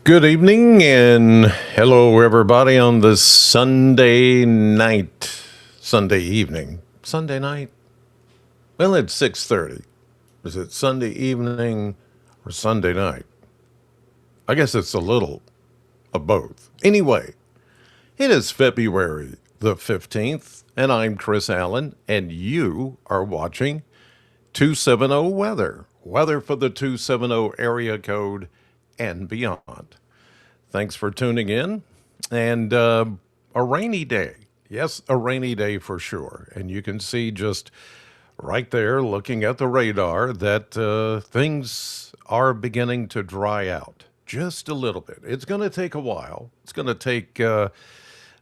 Good evening and hello, everybody, on this Sunday night, Sunday evening, Sunday night. Well, it's 6:30. Is it Sunday evening or Sunday night? I guess it's a little of both. Anyway, it is February the 15th, and I'm Chris Allen, and you are watching 270 Weather. Weather for the 270 area code and beyond. Thanks for tuning in. And a rainy day. Yes, a rainy day for sure. And you can see just right there, looking at the radar, that things are beginning to dry out just a little bit. It's going to take a while. It's going to take a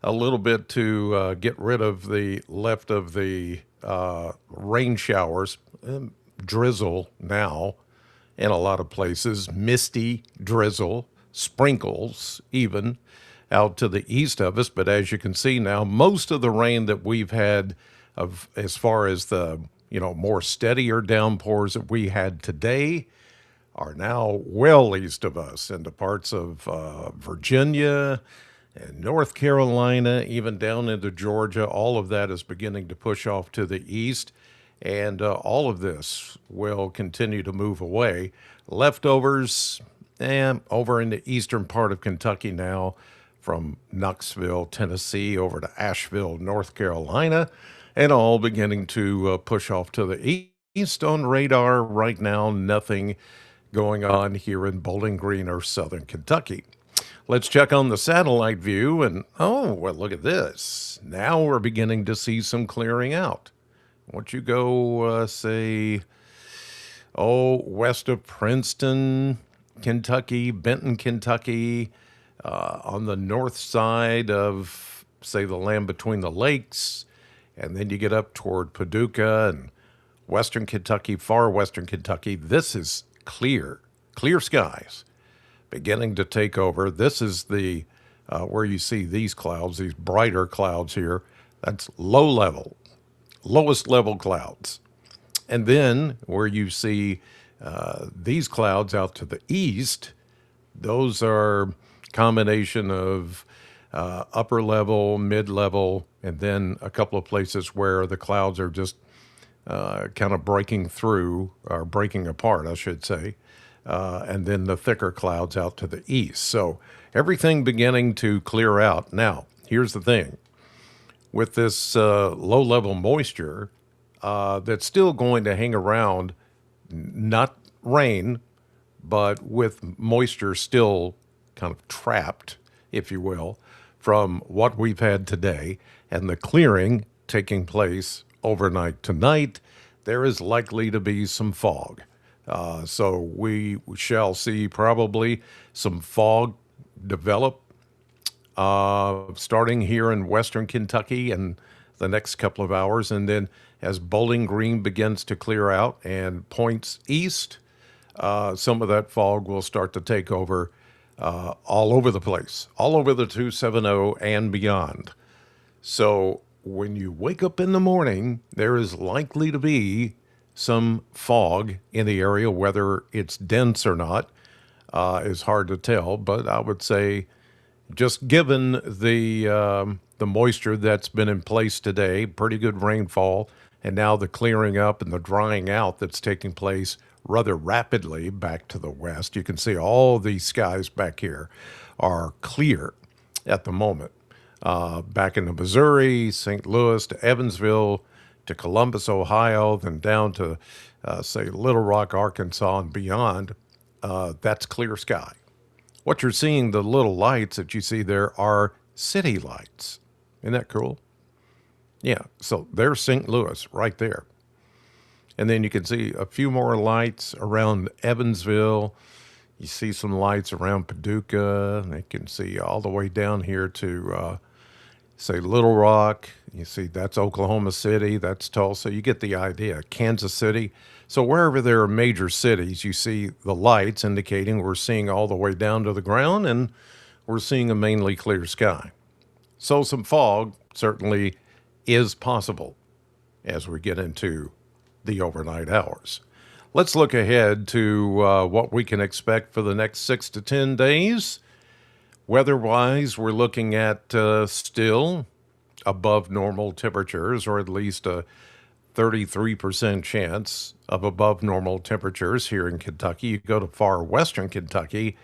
little bit to get rid of the left of the rain showers, drizzle now in a lot of places, misty drizzle, sprinkles even out to the east of us. But as you can see now, most of the rain that we've had, of as far as the more steadier downpours that we had today, are now well east of us into parts of Virginia and North Carolina, even down into Georgia. All of that is beginning to push off to the east. And all of this will continue to move away. Leftovers over in the eastern part of Kentucky now, from Knoxville, Tennessee, over to Asheville, North Carolina, and all beginning to push off to the east. On radar right now, nothing going on here in Bowling Green or southern Kentucky. Let's check on the satellite view, and oh, well, look at this. Now we're beginning to see some clearing out. Once you go, west of Princeton, Kentucky, Benton, Kentucky, on the north side of, say, the land between the lakes, and then you get up toward Paducah and western Kentucky, far western Kentucky. This is clear skies beginning to take over. This is the where you see these clouds, these brighter clouds here. That's lowest level clouds. And then where you see these clouds out to the east, those are combination of upper level, mid level, and then a couple of places where the clouds are just kind of breaking through, or breaking apart, I should say, and then the thicker clouds out to the east. So everything beginning to clear out. Now, here's the thing. With this low level moisture that's still going to hang around, not rain, but with moisture still kind of trapped, if you will, from what we've had today and the clearing taking place overnight tonight, there is likely to be some fog. So we shall see probably some fog develop starting here in western Kentucky in the next couple of hours. And then as Bowling Green begins to clear out and points east, some of that fog will start to take over all over the place, all over the 270 and beyond. So when you wake up in the morning, there is likely to be some fog in the area. Whether it's dense or not is hard to tell, but I would say, just given the moisture that's been in place today, pretty good rainfall, and now the clearing up and the drying out that's taking place rather rapidly back to the west. You can see all these skies back here are clear at the moment. Back into Missouri, St. Louis, to Evansville, to Columbus, Ohio, then down to, say, Little Rock, Arkansas, and beyond, that's clear sky. What you're seeing, the little lights that you see there, are city lights. Isn't that cool? Yeah, so there's St. Louis right there. And then you can see a few more lights around Evansville. You see some lights around Paducah. And you can see all the way down here to, say, Little Rock. You see that's Oklahoma City. That's Tulsa. You get the idea. Kansas City. So wherever there are major cities, you see the lights indicating we're seeing all the way down to the ground, and we're seeing a mainly clear sky. So some fog certainly is possible as we get into the overnight hours. let's look ahead to what we can expect for the next 6 to 10 days. Weather-wise, we're looking at still above normal temperatures, or at least a 33% chance of above normal temperatures here in Kentucky. You go to far western Kentucky,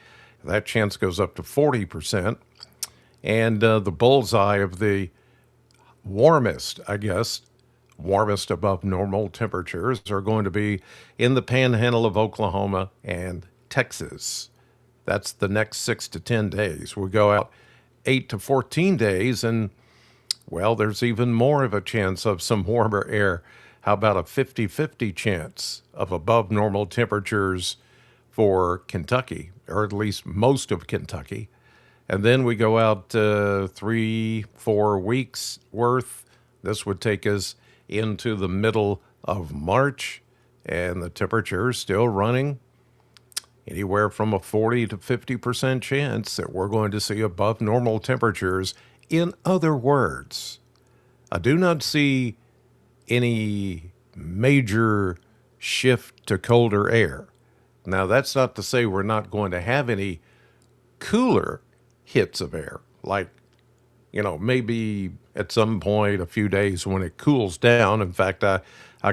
that chance goes up to 40%. And the bullseye of the warmest, I guess, warmest above normal temperatures are going to be in the panhandle of Oklahoma and Texas. That's the next 6 to 10 days. We go out 8 to 14 days, and well, there's even more of a chance of some warmer air. How about a 50-50 chance of above normal temperatures for Kentucky, or at least most of Kentucky? And then we go out 3, 4 weeks worth. This would take us into the middle of March, and the temperature is still running anywhere from a 40 to 50% chance that we're going to see above normal temperatures. In other words, I do not see any major shift to colder air. Now, that's not to say we're not going to have any cooler hits of air, like, maybe at some point, a few days when it cools down. In fact, I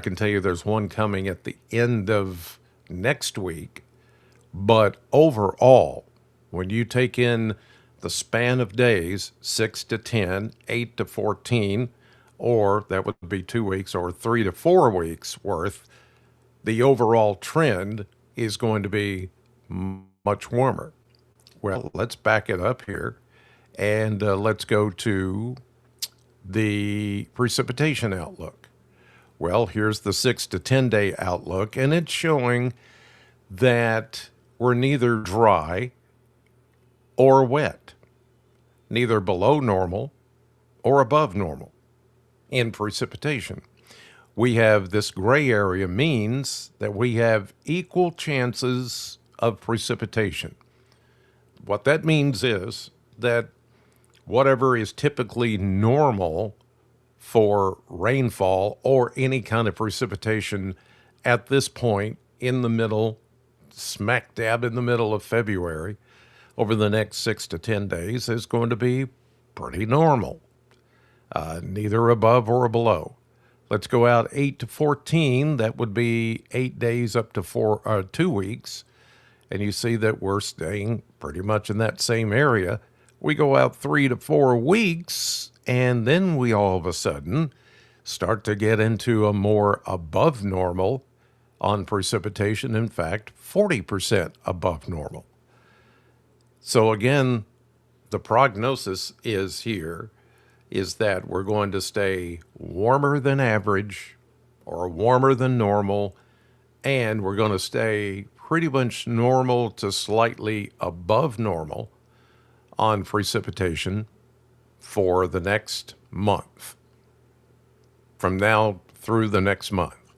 can tell you there's one coming at the end of next week. But overall, when you take in the span of days, 6 to 10, 8 to 14, or that would be 2 weeks, or 3 to 4 weeks worth, the overall trend is going to be much warmer. Well, let's back it up here and let's go to the precipitation outlook. Well, here's the 6 to 10 day outlook, and it's showing that we're neither dry or wet, neither below normal or above normal in precipitation. We have this gray area means that we have equal chances of precipitation. What that means is that whatever is typically normal for rainfall or any kind of precipitation at this point in the middle, smack dab in the middle of February, over the next 6 to 10 days is going to be pretty normal, neither above or below. Let's go out 8 to 14. That would be 8 days up to 2 weeks. And you see that we're staying pretty much in that same area. We go out 3 to 4 weeks, and then we all of a sudden start to get into a more above normal on precipitation. In fact, 40% above normal. So again, the prognosis is that we're going to stay warmer than average or warmer than normal, and we're going to stay pretty much normal to slightly above normal on precipitation for the next month, from now through the next month,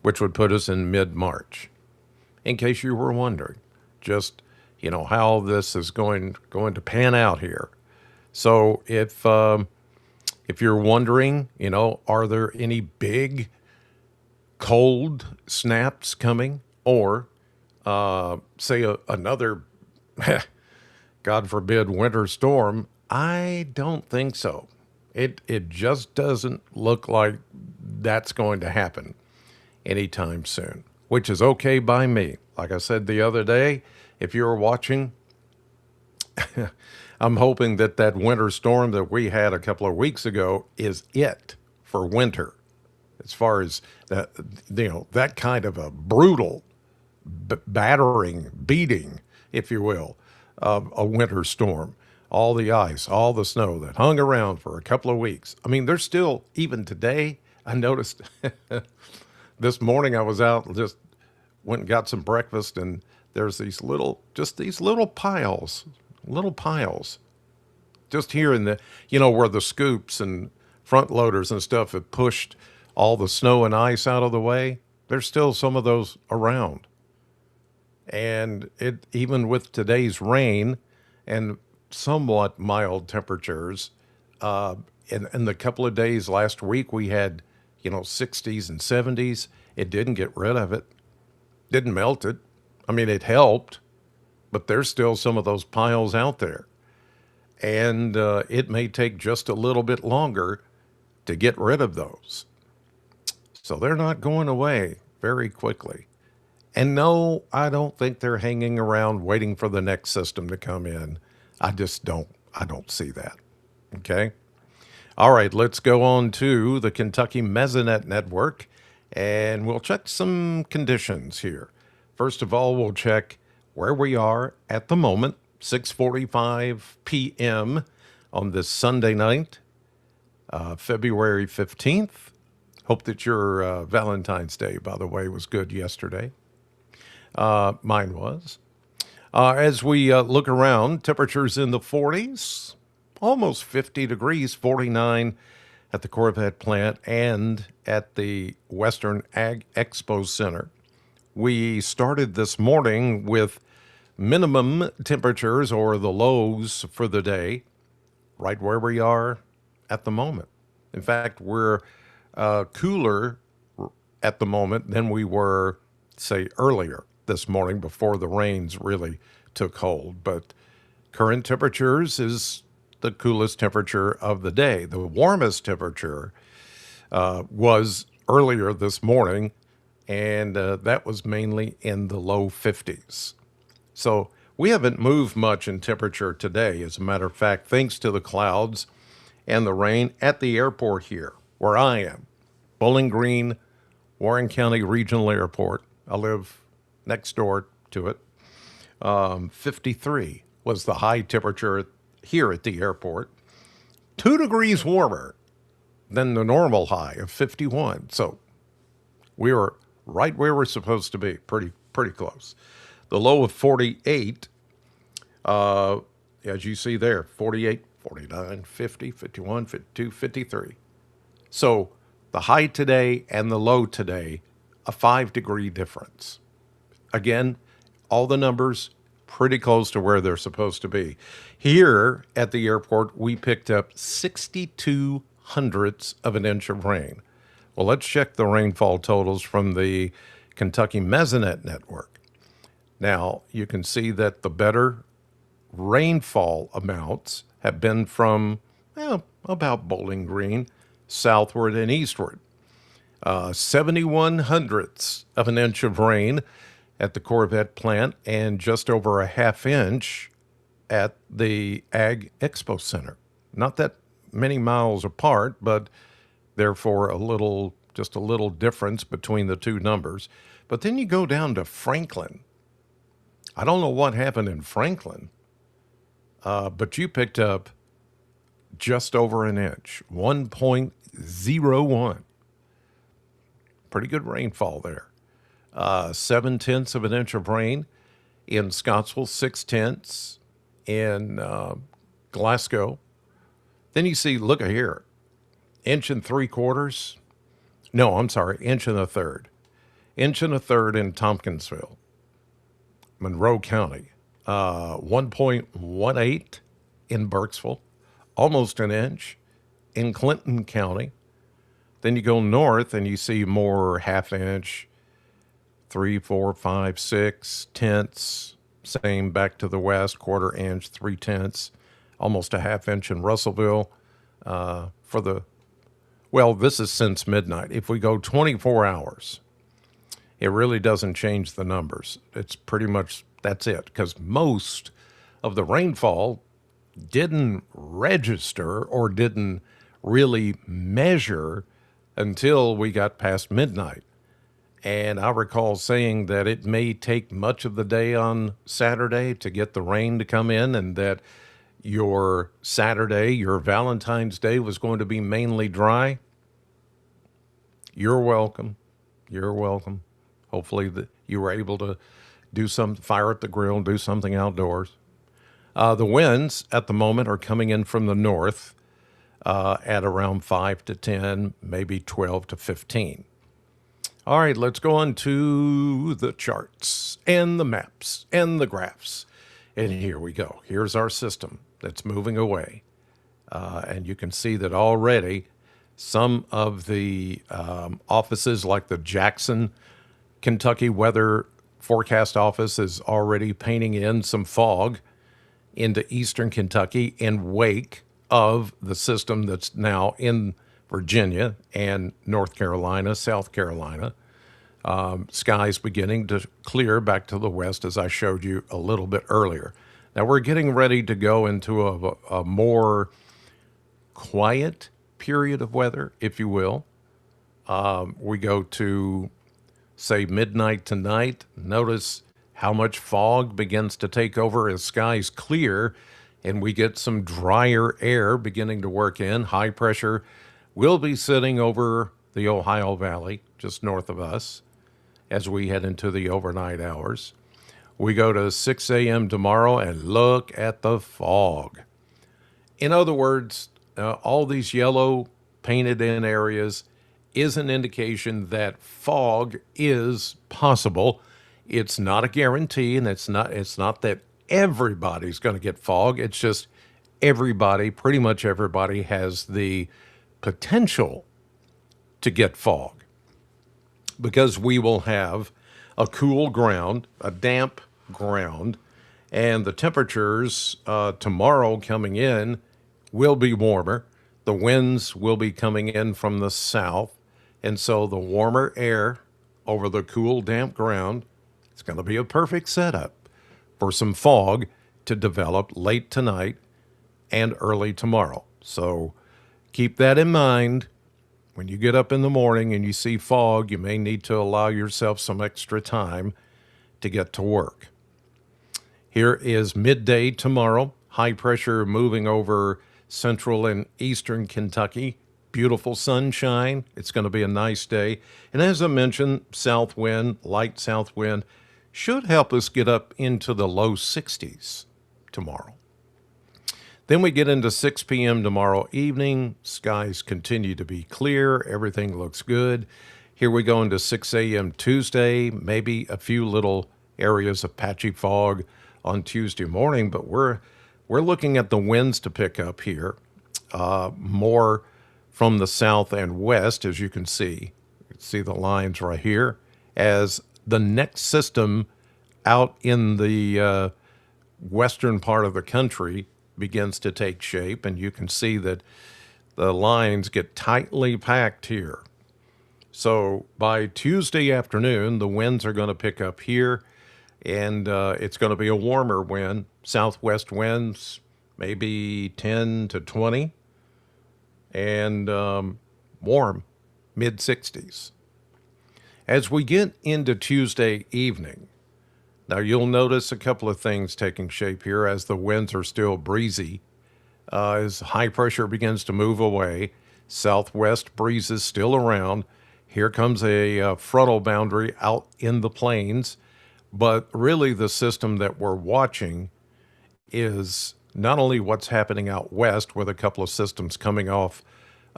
which would put us in mid-March. In case you were wondering, just how this is going to pan out here. So if you're wondering, are there any big cold snaps coming, or say another, God forbid, winter storm? I don't think so. It just doesn't look like that's going to happen anytime soon, which is okay by me. Like I said the other day, if you were watching, I'm hoping that winter storm that we had a couple of weeks ago is it for winter, as far as that, that kind of a brutal beating, if you will, of a winter storm. All the ice, all the snow that hung around for a couple of weeks. I mean, there's still, even today, I noticed this morning I was out, just went and got some breakfast, and there's these little piles, just here in the, where the scoops and front loaders and stuff have pushed all the snow and ice out of the way. There's still some of those around. And even with today's rain and somewhat mild temperatures, in the couple of days last week, we had, 60s and 70s. It didn't get rid of it. Didn't melt it. I mean, it helped, but there's still some of those piles out there. And it may take just a little bit longer to get rid of those. So they're not going away very quickly. And no, I don't think they're hanging around waiting for the next system to come in. I don't see that. Okay. All right, let's go on to the Kentucky Mesonet Network and we'll check some conditions here. First of all, we'll check where we are at the moment, 6:45 p.m. on this Sunday night, February 15th. Hope that your Valentine's Day, by the way, was good yesterday. Mine was. As we look around, temperatures in the 40s, almost 50 degrees, 49 at the Corvette plant and at the Western Ag Expo Center. We started this morning with minimum temperatures or the lows for the day right where we are at the moment. In fact, we're cooler at the moment than we were, say, earlier this morning before the rains really took hold. But current temperatures is the coolest temperature of the day. The warmest temperature was earlier this morning, and that was mainly in the low 50s. So we haven't moved much in temperature today. As a matter of fact, thanks to the clouds and the rain at the airport here, where I am, Bowling Green, Warren County Regional Airport. I live next door to it. 53 was the high temperature here at the airport. 2 degrees warmer than the normal high of 51. So we were right where we're supposed to be, pretty close. The low of 48, as you see there, 48, 49, 50, 51, 52, 53. So the high today and the low today, a 5-degree difference. Again, all the numbers pretty close to where they're supposed to be. Here at the airport, we picked up 62 hundredths of an inch of rain. Well, let's check the rainfall totals from the Kentucky Mesonet Network. Now, you can see that the better rainfall amounts have been from about Bowling Green, southward and eastward. 71 hundredths of an inch of rain at the Corvette plant and just over a half inch at the Ag Expo Center. Not that many miles apart, but therefore just a little difference between the two numbers. But then you go down to Franklin. I don't know what happened in Franklin, but you picked up just over an inch, 1.01. Pretty good rainfall there. 7/10 of an inch of rain in Scottsville, 6/10 in Glasgow. Then you see, look at here, 1.75 inches. No, I'm sorry, 1.33 inches. 1.33 inches in Tompkinsville, Monroe County. 1.18 in Burkesville, almost an inch in Clinton County. Then you go north and you see more half inch, 3, 4, 5, 6/10. Same back to the west, 1/4 inch, 3/10, almost a half inch in Russellville. This is since midnight. If we go 24 hours, it really doesn't change the numbers. It's pretty much, that's it, because most of the rainfall didn't register or didn't really measure until we got past midnight. And I recall saying that it may take much of the day on Saturday to get the rain to come in, and that your Saturday, your Valentine's Day, was going to be mainly dry. You're welcome. You're welcome. Hopefully that you were able to fire at the grill, do something outdoors. The winds at the moment are coming in from the north at around 5 to 10, maybe 12 to 15. All right, let's go on to the charts and the maps and the graphs. And here we go. Here's our system that's moving away. And you can see that already some of the offices like the Jackson, Kentucky Weather forecast office is already painting in some fog into eastern Kentucky in wake of the system that's now in Virginia and North Carolina, South Carolina. Skies beginning to clear back to the west, as I showed you a little bit earlier. Now we're getting ready to go into a more quiet period of weather, if you will. We go to, say, midnight tonight. Notice how much fog begins to take over as skies clear, and we get some drier air beginning to work in. High pressure will be sitting over the Ohio Valley, just north of us, as we head into the overnight hours. We go to 6 a.m. tomorrow and look at the fog. In other words, all these yellow painted in areas is an indication that fog is possible. It's not a guarantee, and it's not that everybody's going to get fog. It's just everybody, pretty much everybody, has the potential to get fog, because we will have a cool ground, a damp ground, and the temperatures tomorrow coming in will be warmer. The winds will be coming in from the south, and so the warmer air over the cool, damp ground, it's going to be a perfect setup for some fog to develop late tonight and early tomorrow. So keep that in mind. When you get up in the morning and you see fog, you may need to allow yourself some extra time to get to work. Here is midday tomorrow. High pressure moving over central and eastern Kentucky. Beautiful sunshine. It's going to be a nice day. And as I mentioned, south wind, light south wind, should help us get up into the low 60s tomorrow. Then we get into 6 p.m. tomorrow evening. Skies continue to be clear. Everything looks good. Here we go into 6 a.m. Tuesday, maybe a few little areas of patchy fog on Tuesday morning, but we're looking at the winds to pick up here, more from the south and west, as you can see. You can see the lines right here, as the next system out in the western part of the country begins to take shape, and you can see that the lines get tightly packed here. So by Tuesday afternoon, the winds are going to pick up here, and it's going to be a warmer wind, southwest winds, maybe 10 to 20, and warm, mid-60s. As we get into Tuesday evening, now you'll notice a couple of things taking shape here as the winds are still breezy. As high pressure begins to move away, southwest breezes still around. Here comes a frontal boundary out in the plains, but really the system that we're watching is not only what's happening out west with a couple of systems coming off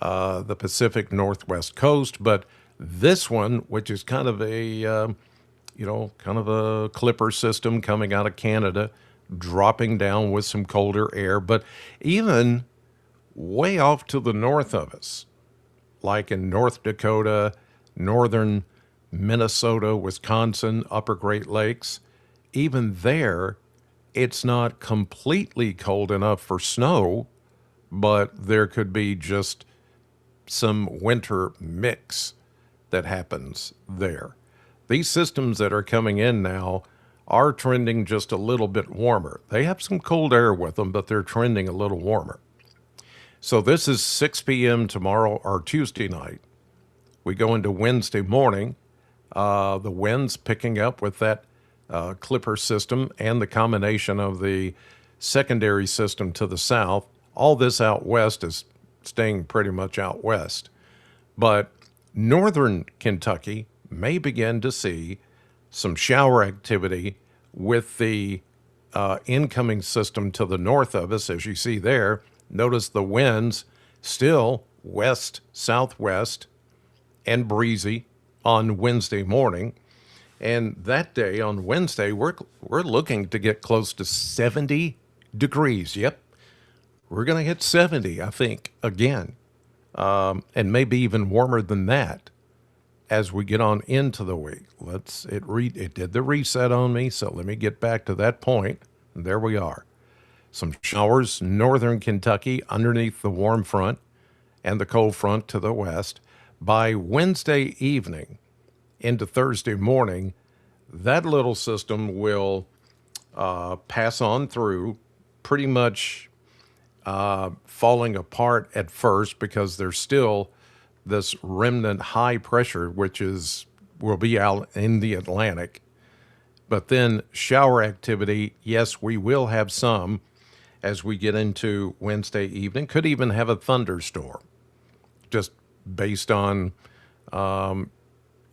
the Pacific Northwest coast, but this one, which is kind of a kind of a clipper system coming out of Canada, dropping down with some colder air, but even way off to the north of us, like in North Dakota, northern Minnesota, Wisconsin, upper Great Lakes, even there, it's not completely cold enough for snow, but there could be just some winter mix that happens there. These systems that are coming in now are trending just a little bit warmer. They have some cold air with them, but they're trending a little warmer. So this is 6 p.m. tomorrow or Tuesday night. We go into Wednesday morning. The winds picking up with that clipper system and the combination of the secondary system to the south. All this out west is staying pretty much out west. But northern Kentucky may begin to see some shower activity with the incoming system to the north of us, as you see there. Notice the winds still west, southwest, and breezy on Wednesday morning. And that day on Wednesday, we're looking to get close to 70 degrees. Yep, we're going to hit 70, I think, again, and maybe even warmer than that as we get on into the week. It did the reset on me, so let me get back to that point. There we are. Some showers, northern Kentucky underneath the warm front and the cold front to the west. By Wednesday evening into Thursday morning, that little system will pass on through, pretty much falling apart at first because there's still this remnant high pressure, which will be out in the Atlantic. But then shower activity, yes, we will have some as we get into Wednesday evening. Could even have a thunderstorm, just based on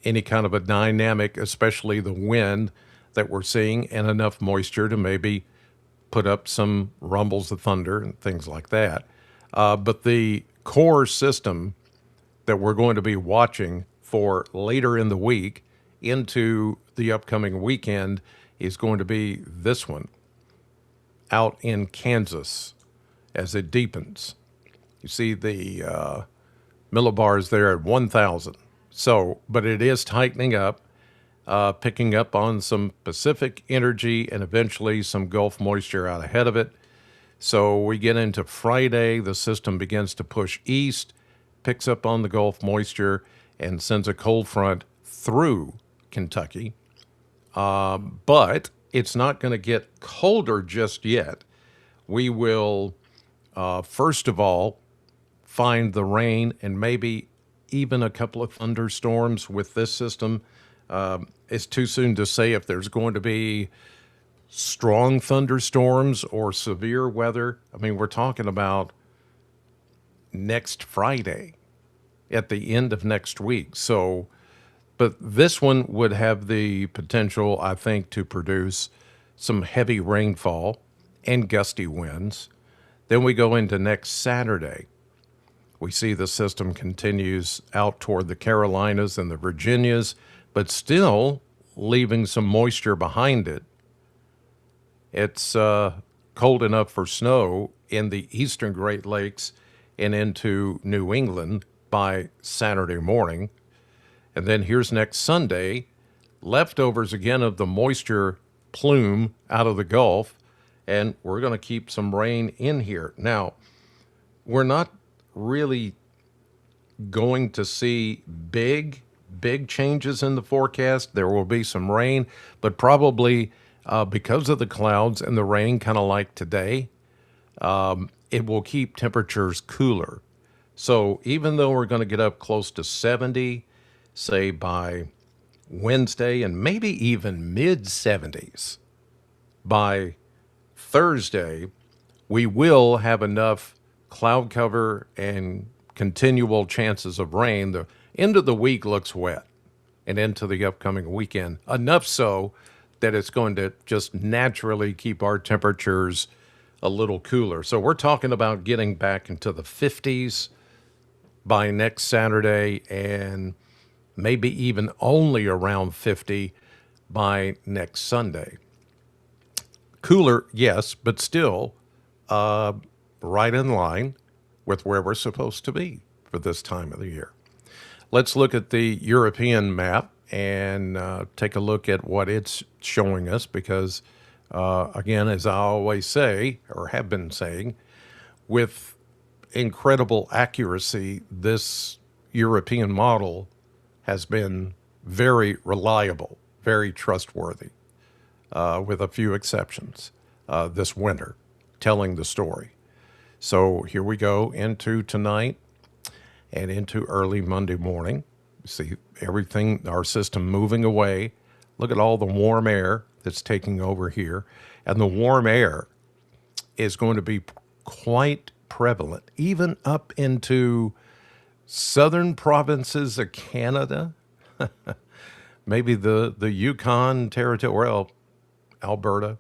any kind of a dynamic, especially the wind that we're seeing, and enough moisture to maybe put up some rumbles of thunder and things like that. But the core system that we're going to be watching for later in the week into the upcoming weekend is going to be this one out in Kansas as it deepens. You see the millibars there at 1,000. So, but it is tightening up, picking up on some Pacific energy and eventually some Gulf moisture out ahead of it. So we get into Friday, the system begins to push east, picks up on the Gulf moisture, and sends a cold front through Kentucky. But it's not going to get colder just yet. We will, first of all, find the rain and maybe even a couple of thunderstorms with this system. It's too soon to say if there's going to be strong thunderstorms or severe weather. I mean, we're talking about next Friday at the end of next week. So, but this one would have the potential, I think, to produce some heavy rainfall and gusty winds. Then we go into next Saturday. We see the system continues out toward the Carolinas and the Virginias, but still leaving some moisture behind it. It's cold enough for snow in the eastern Great Lakes and into New England by Saturday morning. And then here's next Sunday, leftovers again of the moisture plume out of the Gulf, and we're going to keep some rain in here. Now, we're not really going to see big changes in the forecast. There will be some rain, but probably because of the clouds and the rain, kind of like today, it will keep temperatures cooler. So even though we're going to get up close to 70, say by Wednesday, and maybe even mid 70s by Thursday, we will have enough cloud cover and continual chances of rain. The end of the week looks wet and into the upcoming weekend, enough so that it's going to just naturally keep our temperatures a little cooler. So we're talking about getting back into the 50s by next Saturday and maybe even only around 50 by next Sunday. Cooler, yes, but still right in line with where we're supposed to be for this time of the year. Let's look at the European map and take a look at what it's showing us because, again, as I always say, or have been saying, with incredible accuracy, this European model has been very reliable, very trustworthy, with a few exceptions this winter, telling the story. So here we go into tonight and into early Monday morning. See everything, our system moving away. Look at all the warm air that's taking over here. And the warm air is going to be quite prevalent, even up into southern provinces of Canada, maybe the Yukon Territory, well, Alberta,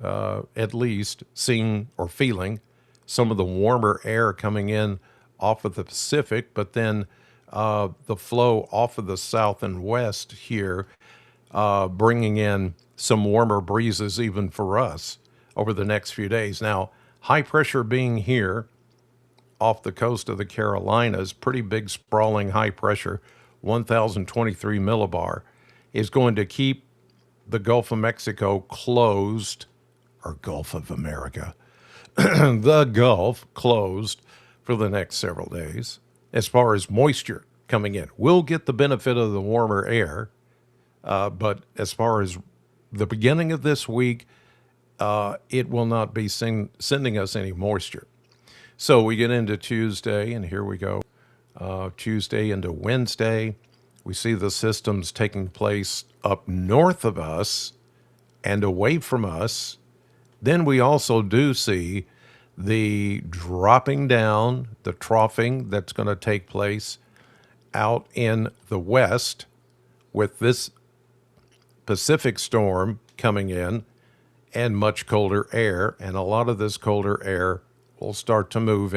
at least seeing or feeling some of the warmer air coming in off of the Pacific, but then the flow off of the south and west here, bringing in some warmer breezes even for us over the next few days. Now, high pressure being here off the coast of the Carolinas, pretty big sprawling high pressure, 1023 millibar, is going to keep the Gulf of Mexico closed, or Gulf of America, the Gulf closed for the next several days as far as moisture coming in. We'll get the benefit of the warmer air, but as far as the beginning of this week, it will not be sending us any moisture. So we get into Tuesday, and here we go. Tuesday into Wednesday, we see the systems taking place up north of us and away from us. Then we also do see the dropping down, the troughing that's going to take place out in the west with this Pacific storm coming in and much colder air. And a lot of this colder air will start to move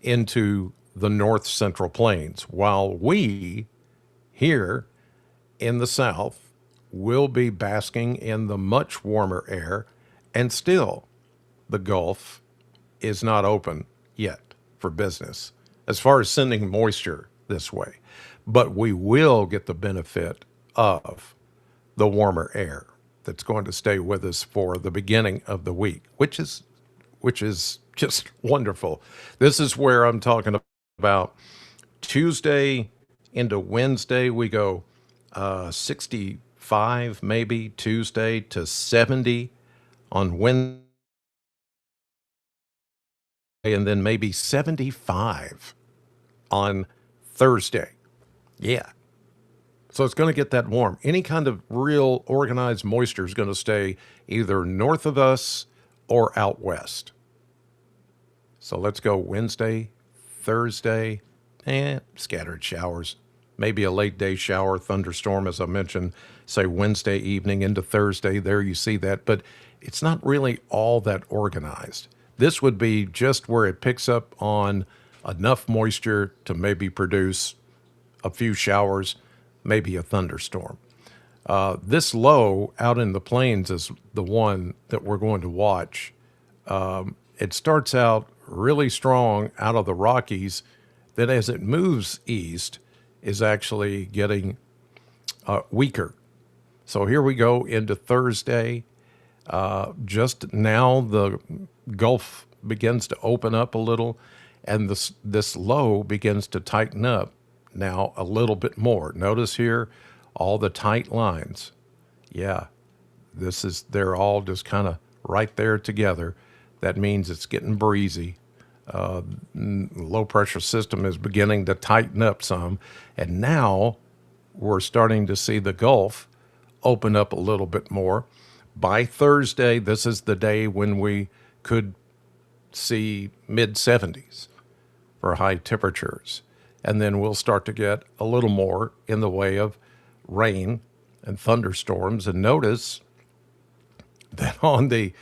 into the north central plains, while we here in the south will be basking in the much warmer air, and still the Gulf is not open yet for business as far as sending moisture this way. But we will get the benefit of the warmer air that's going to stay with us for the beginning of the week, which is just wonderful. This is where I'm talking about Tuesday into Wednesday. We go 65 maybe Tuesday to 70 on Wednesday, and then maybe 75 on Thursday. Yeah. So it's going to get that warm. Any kind of real organized moisture is going to stay either north of us or out west. So let's go Wednesday, Thursday, scattered showers, maybe a late day shower, thunderstorm, as I mentioned, say Wednesday evening into Thursday. There you see that, but it's not really all that organized. This would be just where it picks up on enough moisture to maybe produce a few showers, maybe a thunderstorm. This low out in the plains is the one that we're going to watch. It starts out really strong out of the Rockies, then as it moves east is actually getting weaker. So here we go into Thursday. Just now the Gulf begins to open up a little, and this low begins to tighten up now a little bit more. Notice here all the tight lines. Yeah, they're all just kind of right there together. That means it's getting breezy. Low pressure system is beginning to tighten up some, and now we're starting to see the Gulf open up a little bit more. By Thursday, this is the day when we could see mid 70s for high temperatures, and then we'll start to get a little more in the way of rain and thunderstorms. And notice that on the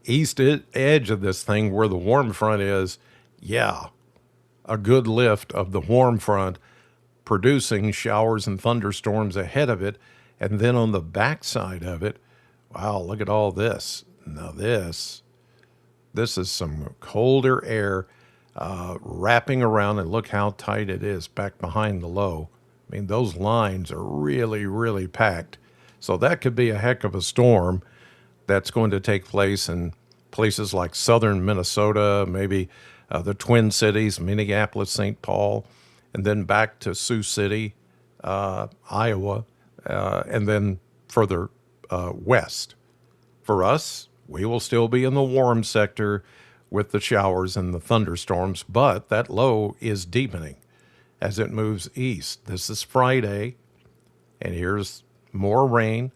east edge of this thing where the warm front is, yeah, a good lift of the warm front producing showers and thunderstorms ahead of it. And then on the backside of it, wow, look at all this. Now this is some colder air wrapping around, and look how tight it is back behind the low. I mean, those lines are really, really packed. So that could be a heck of a storm that's going to take place in places like southern Minnesota, maybe the Twin Cities, Minneapolis, St. Paul, and then back to Sioux City, Iowa, and then further west. For us, we will still be in the warm sector with the showers and the thunderstorms, but that low is deepening as it moves east. This is Friday, and here's more rain,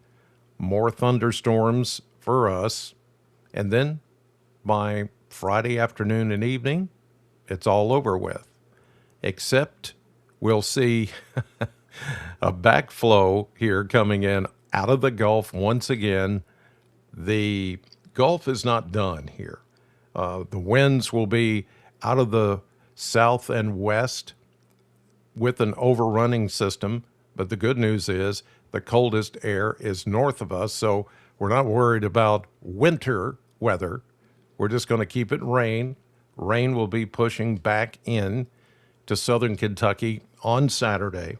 more thunderstorms for us, and then by Friday afternoon and evening, it's all over with. Except we'll see a backflow here coming in out of the Gulf once again. The Gulf is not done here. The winds will be out of the south and west with an overrunning system, but the good news is the coldest air is north of us, so we're not worried about winter weather. We're just going to keep it rain. Rain will be pushing back in to southern Kentucky on Saturday.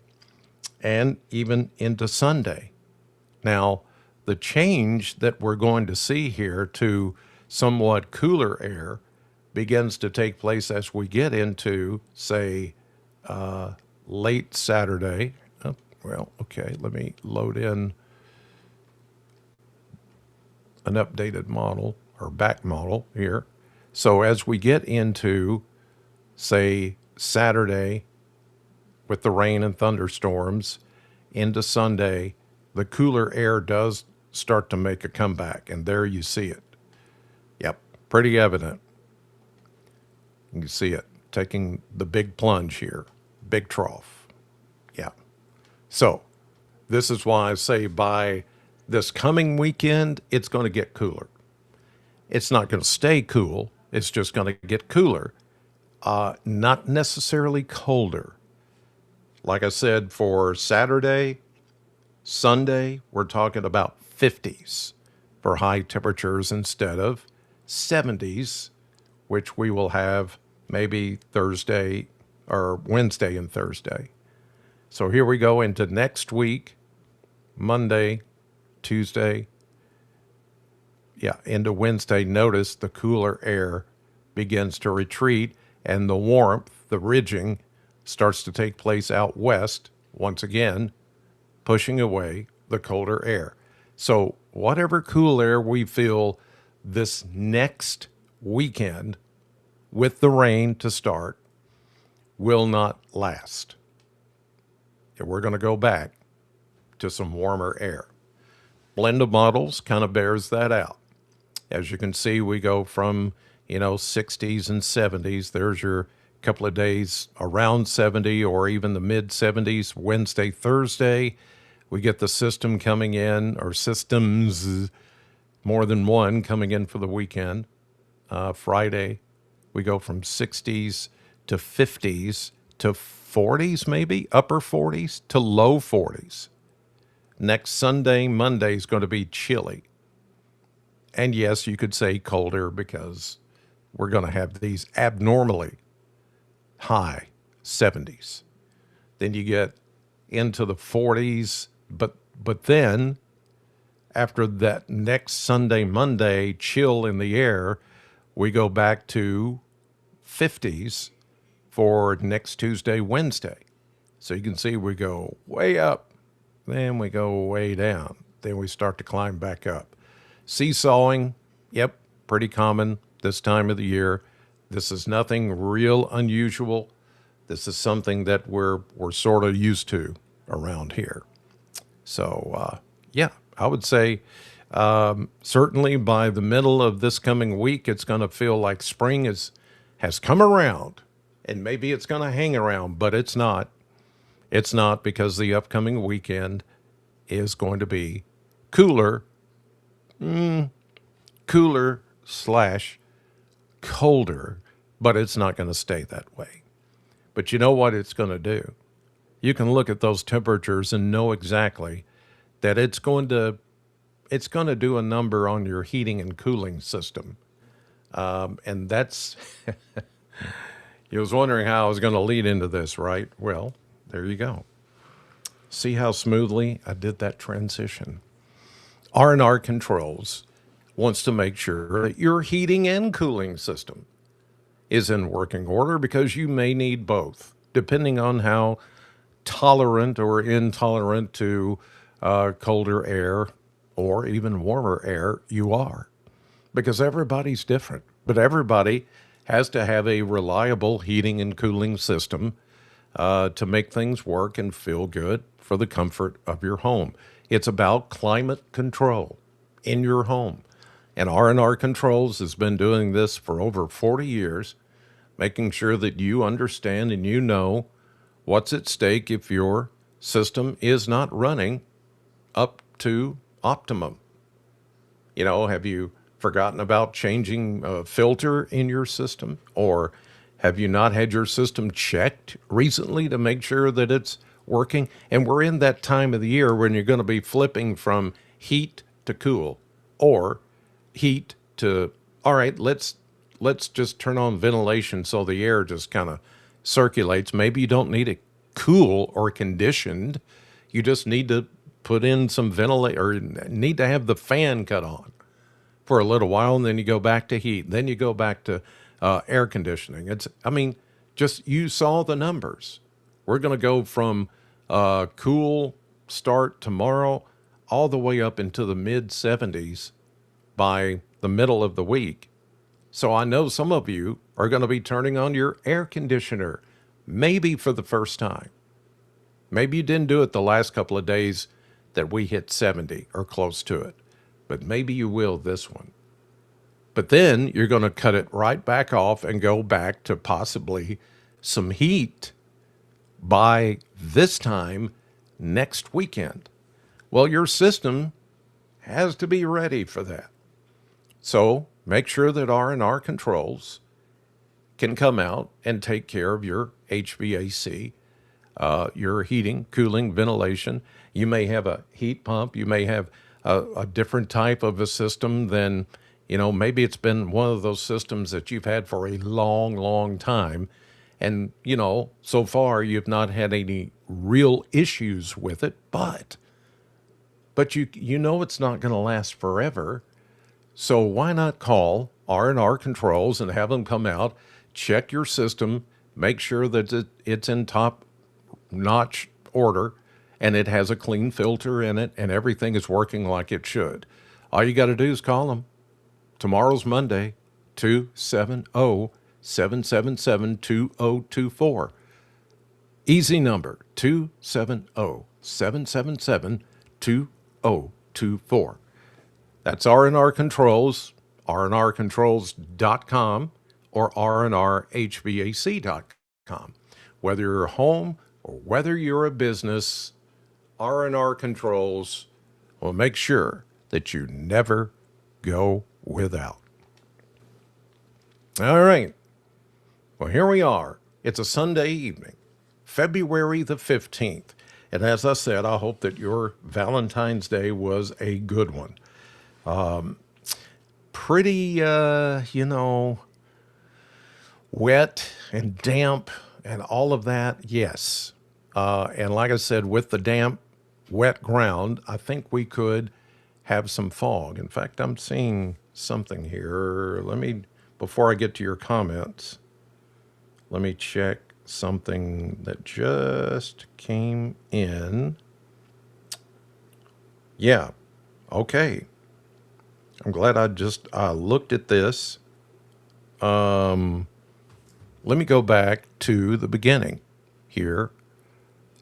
and even into Sunday. Now, the change that we're going to see here to somewhat cooler air begins to take place as we get into, say, late Saturday. Oh, well, okay, let me load in an updated model or back model here. So as we get into, say, Saturday with the rain and thunderstorms into Sunday, the cooler air does start to make a comeback, and there you see it. Yep, pretty evident. You can see it taking the big plunge here, big trough. Yeah. So this is why I say by this coming weekend, it's going to get cooler. It's not going to stay cool. It's just going to get cooler, not necessarily colder. Like I said, for Saturday, Sunday, we're talking about 50s for high temperatures instead of 70s, which we will have maybe Thursday or Wednesday and Thursday. So here we go into next week, Monday, Tuesday, into Wednesday. Notice the cooler air begins to retreat and the warmth, the ridging, starts to take place out west once again, pushing away the colder air. So whatever cool air we feel this next weekend with the rain to start will not last. And we're going to go back to some warmer air. Blend of models kind of bears that out. As you can see, we go from, 60s and 70s. There's your couple of days around 70 or even the mid 70s. Wednesday, Thursday, we get the system coming in, or systems, more than one coming in for the weekend. Friday, we go from 60s to 50s to 40s, maybe upper 40s to low 40s. Next Sunday, Monday is going to be chilly. And yes, you could say colder because we're going to have these abnormally high 70s. Then you get into the 40s, but then after that next Sunday, Monday chill in the air, we go back to 50s for next Tuesday, Wednesday. So you can see we go way up, then we go way down, then we start to climb back up. Seesawing, yep, pretty common this time of the year. This is nothing real unusual. This is something that we're sort of used to around here. So, I would say certainly by the middle of this coming week, it's going to feel like spring has come around, and maybe it's going to hang around, but it's not. It's not, because the upcoming weekend is going to be cooler / colder, but it's not going to stay that way. But you know what it's going to do? You can look at those temperatures and know exactly that it's going to do a number on your heating and cooling system. And that's, you was wondering how I was going to lead into this, right? Well, there you go. See how smoothly I did that transition. R&R Controls wants to make sure that your heating and cooling system is in working order, because you may need both, depending on how tolerant or intolerant to colder air or even warmer air you are. Because everybody's different, but everybody has to have a reliable heating and cooling system to make things work and feel good for the comfort of your home. It's about climate control in your home. And R&R Controls has been doing this for over 40 years, making sure that you understand and you know what's at stake if your system is not running up to optimum. Have you forgotten about changing a filter in your system? Or have you not had your system checked recently to make sure that it's working? And we're in that time of the year when you're going to be flipping from heat to cool, or heat to, all right, let's just turn on ventilation so the air just kind of circulates. Maybe you don't need it cool or conditioned. You just need to put in some ventilation or need to have the fan cut on for a little while, and then you go back to heat. Then you go back to air conditioning. I mean, just you saw the numbers. We're going to go from cool start tomorrow all the way up into the mid 70s by the middle of the week. So I know some of you are going to be turning on your air conditioner, maybe for the first time. Maybe you didn't do it the last couple of days that we hit 70 or close to it, but maybe you will this one. But then you're going to cut it right back off and go back to possibly some heat by this time next weekend. Well, your system has to be ready for that. So make sure that R&R Controls can come out and take care of your HVAC, your heating, cooling, ventilation. You may have a heat pump. You may have a different type of a system than, maybe it's been one of those systems that you've had for a long, long time. And, so far you've not had any real issues with it, but you know it's not going to last forever. So why not call R&R Controls and have them come out, check your system, make sure that it's in top-notch order, and it has a clean filter in it, and everything is working like it should. All you got to do is call them. Tomorrow's Monday, 270-777-2024. Easy number, 270-777-2024. That's R&R Controls, rnrcontrols.com, or rnrhvac.com. Whether you're home or whether you're a business, R&R Controls will make sure that you never go without. All right. Well, here we are. It's a Sunday evening, February the 15th. And as I said, I hope that your Valentine's Day was a good one. Pretty, wet and damp and all of that, yes. And like I said, with the damp, wet ground, I think we could have some fog. In fact, I'm seeing something here. Before I get to your comments, let me check something that just came in. Yeah, okay. I'm glad I looked at this. Let me go back to the beginning here.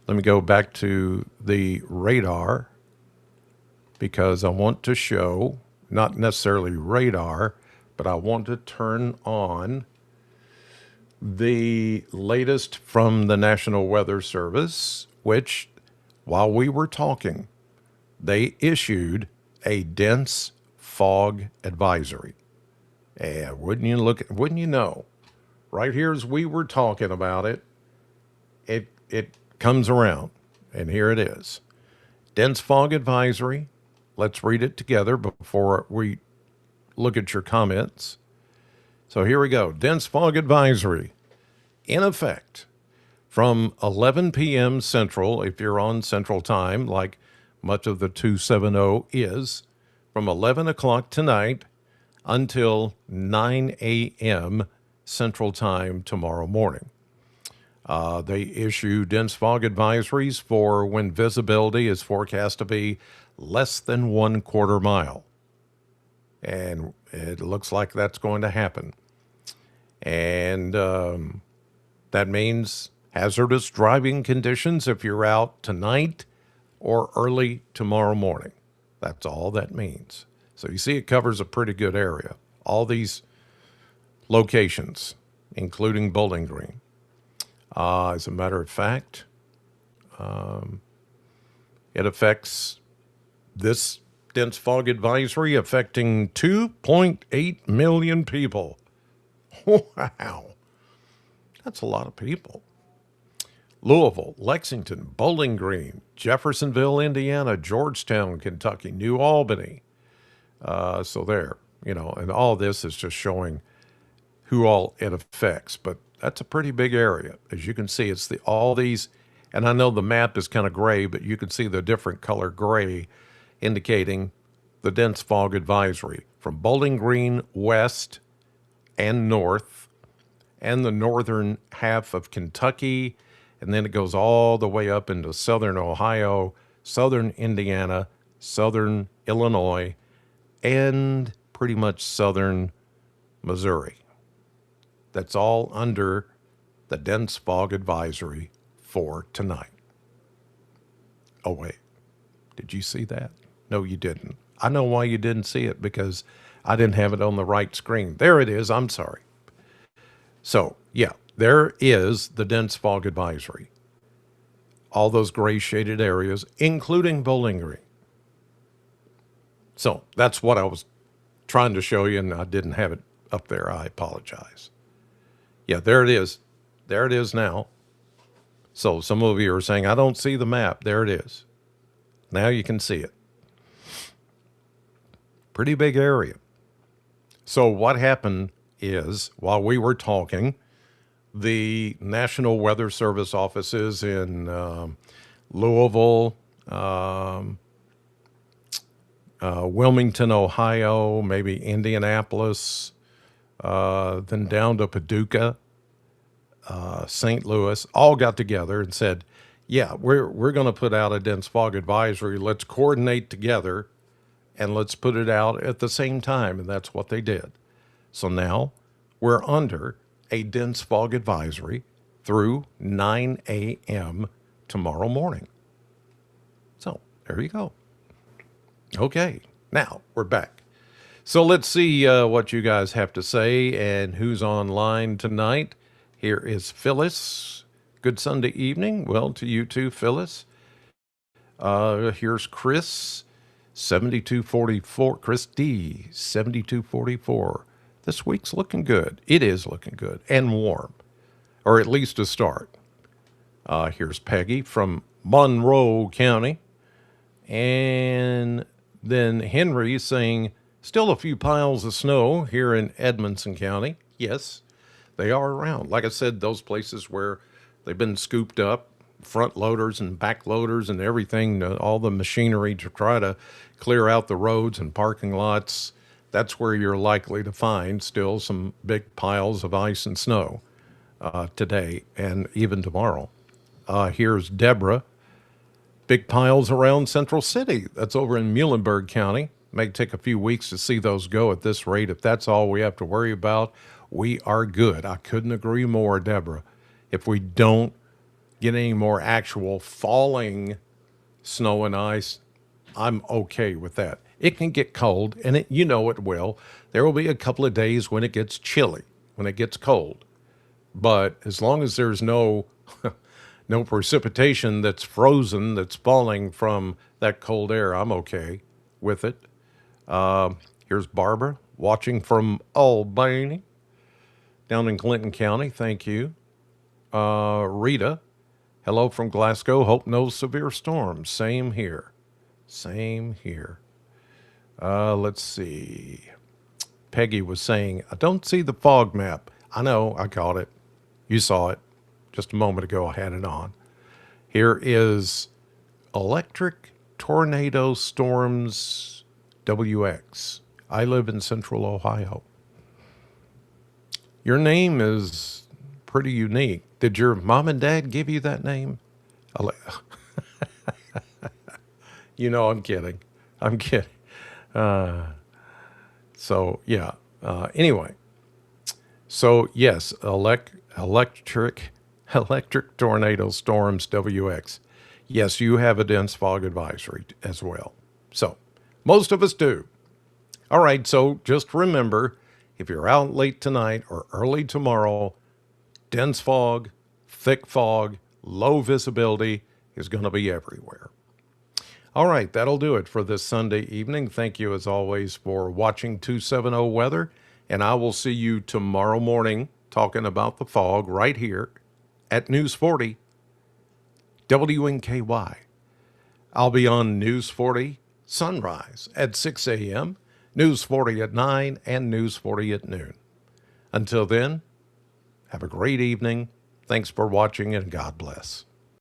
Let me go back to the radar because I want to show, not necessarily radar, but I want to turn on the latest from the National Weather Service, which, while we were talking, they issued a dense fog advisory. And wouldn't you know, right here as we were talking about it, it comes around, and here it is. Dense fog advisory. Let's read it together before we look at your comments. So here we go. Dense fog advisory in effect from 11 p.m. Central, if you're on Central Time, like much of the 270 is, from 11 o'clock tonight until 9 a.m. Central Time tomorrow morning. They issue dense fog advisories for when visibility is forecast to be less than 1/4 mile. And it looks like that's going to happen. And that means hazardous driving conditions if you're out tonight or early tomorrow morning. That's all that means. So you see it covers a pretty good area. All these locations, including Bowling Green. As a matter of fact, it affects this dense fog advisory affecting 2.8 million people. Wow. That's a lot of people. Louisville, Lexington, Bowling Green, Jeffersonville, Indiana, Georgetown, Kentucky, New Albany. So there, and all this is just showing who all it affects. But that's a pretty big area. As you can see, it's all these And I know the map is kind of gray, but you can see the different color gray indicating the dense fog advisory from Bowling Green west and north and the northern half of Kentucky. And then it goes all the way up into southern Ohio, southern Indiana, southern Illinois, and pretty much southern Missouri. That's all under the dense fog advisory for tonight. Oh, wait. Did you see that? No, you didn't. I know why you didn't see it, because I didn't have it on the right screen. There it is. I'm sorry. So, yeah, there is the dense fog advisory. All those gray shaded areas, including Bowling Green. So that's what I was trying to show you, and I didn't have it up there. I apologize. Yeah, there it is. There it is now. So some of you are saying, I don't see the map. There it is. Now you can see it. Pretty big area. So what happened is, while we were talking, the National Weather Service offices in Louisville, Wilmington, Ohio, maybe Indianapolis, then down to Paducah, St. Louis, all got together and said, yeah, we're going to put out a dense fog advisory. Let's coordinate together and let's put it out at the same time. And that's what they did. So now we're under a dense fog advisory through 9 a.m. tomorrow morning. So there you go. Okay, now we're back. So let's see what you guys have to say and who's online tonight. Here is Phyllis. Good Sunday evening. Well, to you too, Phyllis. Here's Chris, 7244. Chris D, 7244. This week's looking good. It is looking good and warm, or at least a start. Here's Peggy from Monroe County. And then Henry saying, still a few piles of snow here in Edmonson County. Yes, they are around. Like I said, those places where they've been scooped up, front loaders and back loaders and everything, all the machinery to try to clear out the roads and parking lots. That's where you're likely to find still some big piles of ice and snow today and even tomorrow. Here's Deborah. Big piles around Central City. That's over in Muhlenberg County. May take a few weeks to see those go at this rate. If that's all we have to worry about, we are good. I couldn't agree more, Deborah. If we don't get any more actual falling snow and ice, I'm okay with that. It can get cold, and it will. There will be a couple of days when it gets chilly, when it gets cold. But as long as there's no precipitation that's frozen, that's falling from that cold air, I'm okay with it. Here's Barbara watching from Albany down in Clinton County. Thank you. Rita, hello from Glasgow. Hope no severe storms. Same here. Same here. Let's see. Peggy was saying, I don't see the fog map. I know, I caught it. You saw it. Just a moment ago, I had it on. Here is Electric Tornado Storms WX. I live in Central Ohio. Your name is pretty unique. Did your mom and dad give you that name? I'm kidding. I'm kidding. Anyway. So, yes, electric tornado storms WX. Yes, you have a dense fog advisory as well. So, most of us do. All right, so just remember, if you're out late tonight or early tomorrow, dense fog, thick fog, low visibility is going to be everywhere. All right, that'll do it for this Sunday evening. Thank you, as always, for watching 270 Weather, and I will see you tomorrow morning talking about the fog right here at News 40 WNKY. I'll be on News 40 Sunrise at 6 a.m., News 40 at 9, and News 40 at noon. Until then, have a great evening. Thanks for watching, and God bless.